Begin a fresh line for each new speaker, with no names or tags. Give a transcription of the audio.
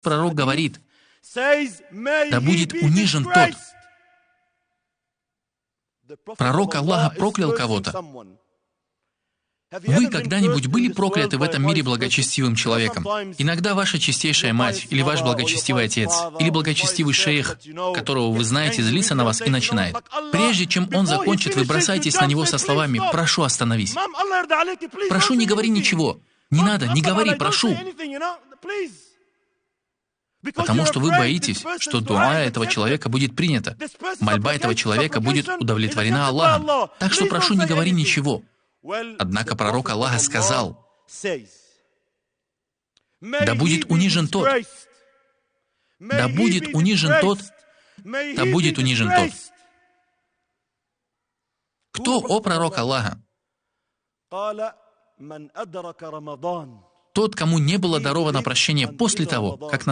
Пророк говорит: «Да будет унижен тот». Пророк Аллаха проклял кого-то. Вы когда-нибудь были прокляты в этом мире благочестивым человеком? Иногда ваша чистейшая мать, или ваш благочестивый отец, или благочестивый шейх, которого вы знаете, злится на вас и начинает. Прежде чем он закончит, вы бросаетесь на него со словами: «Прошу, остановись». «Прошу, не говори ничего». «Не надо, не говори, прошу». Потому что вы боитесь, что дуа этого человека будет принята, мольба этого человека будет удовлетворена Аллахом. Так что прошу, не говори ничего. Однако пророк Аллаха сказал: «Да будет унижен тот, да будет унижен тот, да будет унижен тот». Кто, о пророк Аллаха? Тот, кому не было даровано прощение после того, как